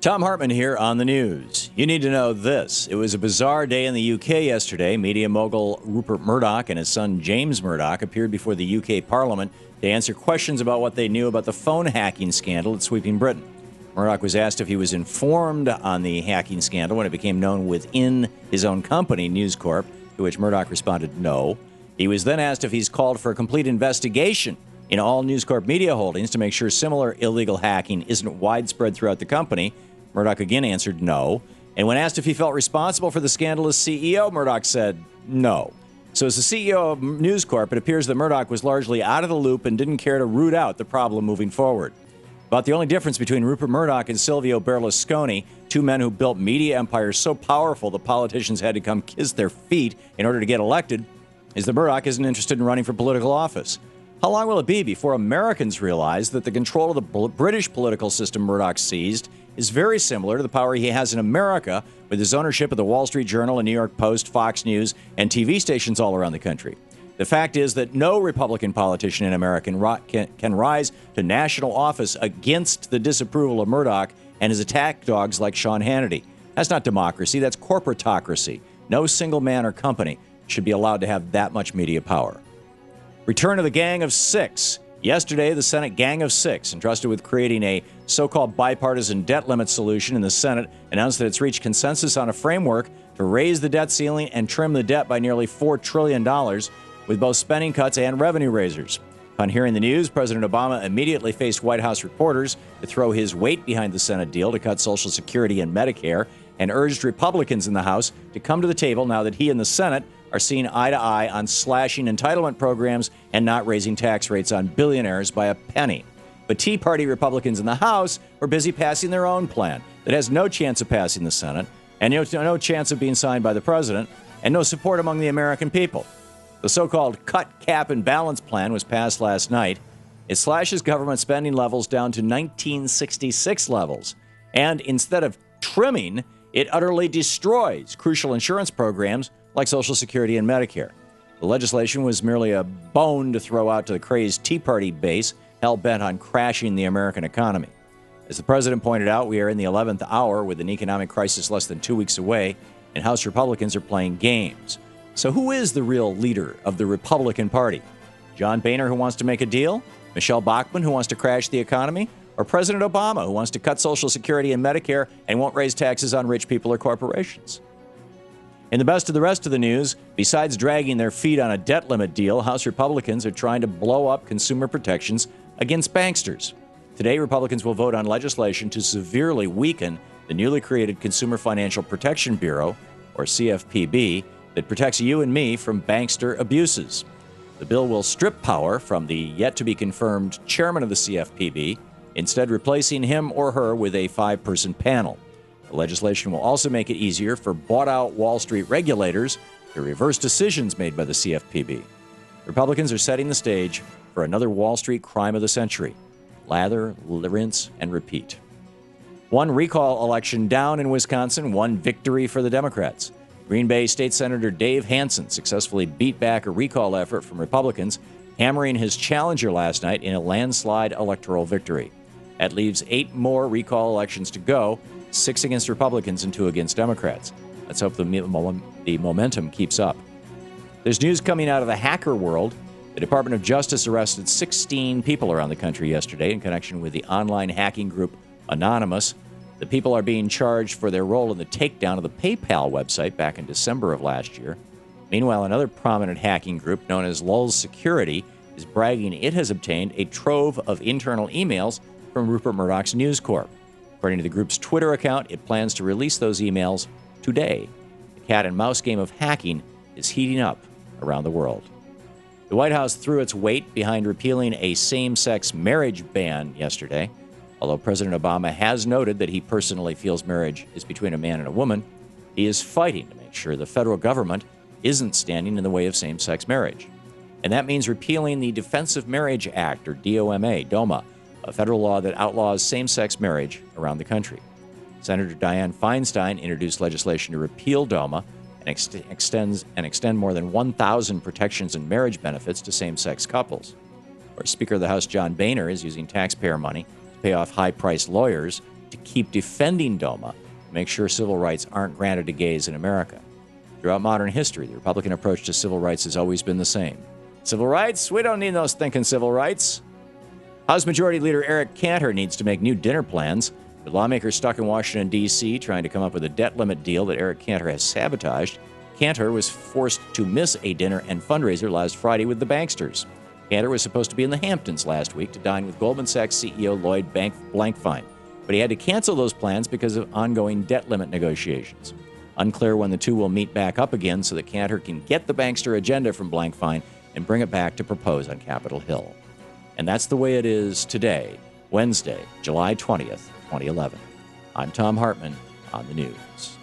Thom Hartmann here on the news. You need to know this. It was a bizarre day in the UK yesterday. Media mogul Rupert Murdoch and his son James Murdoch appeared before the UK Parliament to answer questions about what they knew about the phone hacking scandal that's sweeping Britain. Murdoch was asked if he was informed on the hacking scandal when it became known within his own company, News Corp, to which Murdoch responded no. He was then asked if he's called for a complete investigation in all News Corp media holdings to make sure similar illegal hacking isn't widespread throughout the company. Murdoch again answered no. And when asked if he felt responsible for the scandal as CEO, Murdoch said no. So as the CEO of News Corp, it appears that Murdoch was largely out of the loop and didn't care to root out the problem moving forward. About the only difference between Rupert Murdoch and Silvio Berlusconi, two men who built media empires so powerful that politicians had to come kiss their feet in order to get elected, is that Murdoch isn't interested in running for political office. How long will it be before Americans realize that the control of the British political system Murdoch seized is very similar to the power he has in America with his ownership of the Wall Street Journal and New York Post, Fox News, and TV stations all around the country? The fact is that no Republican politician in America can rise to national office against the disapproval of Murdoch and his attack dogs like Sean Hannity. That's not democracy, that's corporatocracy. No single man or company should be allowed to have that much media power. Return of the Gang of Six. Yesterday, the Senate Gang of Six, entrusted with creating a so-called bipartisan debt limit solution in the Senate, announced that it's reached consensus on a framework to raise the debt ceiling and trim the debt by nearly $4 trillion with both spending cuts and revenue raisers. Upon hearing the news, President Obama immediately faced White House reporters to throw his weight behind the Senate deal to cut Social Security and Medicare and urged Republicans in the House to come to the table now that he and the Senate are seeing eye to eye on slashing entitlement programs and not raising tax rates on billionaires by a penny. But Tea Party Republicans in the House were busy passing their own plan that has no chance of passing the Senate and no chance of being signed by the president and no support among the American people. The so-called Cut, Cap, and Balance plan was passed last night. It slashes government spending levels down to 1966 levels. And instead of trimming, it utterly destroys crucial insurance programs like Social Security and Medicare. The legislation was merely a bone to throw out to the crazed Tea Party base hell-bent on crashing the American economy. As the president pointed out, we are in the 11th hour with an economic crisis less than 2 weeks away, and House Republicans are playing games. So who is the real leader of the Republican Party? John Boehner, who wants to make a deal? Michelle Bachmann, who wants to crash the economy? Or President Obama, who wants to cut Social Security and Medicare and won't raise taxes on rich people or corporations? In the best of the rest of the news, besides dragging their feet on a debt limit deal, House Republicans are trying to blow up consumer protections against banksters. Today, Republicans will vote on legislation to severely weaken the newly created Consumer Financial Protection Bureau, or CFPB, that protects you and me from bankster abuses. The bill will strip power from the yet-to-be-confirmed chairman of the CFPB, instead replacing him or her with a 5-person panel. The legislation will also make it easier for bought-out Wall Street regulators to reverse decisions made by the CFPB. Republicans are setting the stage for another Wall Street crime of the century. Lather, rinse, and repeat. One recall election down in Wisconsin, one victory for the Democrats. Green Bay State Senator Dave Hansen successfully beat back a recall effort from Republicans, hammering his challenger last night in a landslide electoral victory. That leaves 8 more recall elections to go, 6 against Republicans and 2 against Democrats. Let's hope the momentum keeps up. There's news coming out of the hacker world. The Department of Justice arrested 16 people around the country yesterday in connection with the online hacking group Anonymous. The people are being charged for their role in the takedown of the PayPal website back in December of last year. Meanwhile, another prominent hacking group known as Lulz Security is bragging it has obtained a trove of internal emails from Rupert Murdoch's News Corp. According to the group's Twitter account, it plans to release those emails today. The cat and mouse game of hacking is heating up around the world. The White House threw its weight behind repealing a same-sex marriage ban yesterday. Although President Obama has noted that he personally feels marriage is between a man and a woman, he is fighting to make sure the federal government isn't standing in the way of same-sex marriage. And that means repealing the Defense of Marriage Act, or DOMA, a federal law that outlaws same-sex marriage around the country. Senator Dianne Feinstein introduced legislation to repeal DOMA and extend more than 1,000 protections and marriage benefits to same-sex couples. Or Speaker of the House John Boehner is using taxpayer money to pay off high-priced lawyers to keep defending DOMA, make sure civil rights aren't granted to gays in America. Throughout modern history, the Republican approach to civil rights has always been the same. Civil rights? We don't need those thinking civil rights. House Majority Leader Eric Cantor needs to make new dinner plans. With lawmakers stuck in Washington, D.C., trying to come up with a debt limit deal that Eric Cantor has sabotaged, Cantor was forced to miss a dinner and fundraiser last Friday with the banksters. Cantor was supposed to be in the Hamptons last week to dine with Goldman Sachs CEO Lloyd Blankfein, but he had to cancel those plans because of ongoing debt limit negotiations. Unclear when the two will meet back up again so that Cantor can get the bankster agenda from Blankfein and bring it back to propose on Capitol Hill. And that's the way it is today, Wednesday, July 20th, 2011. I'm Thom Hartmann on the news.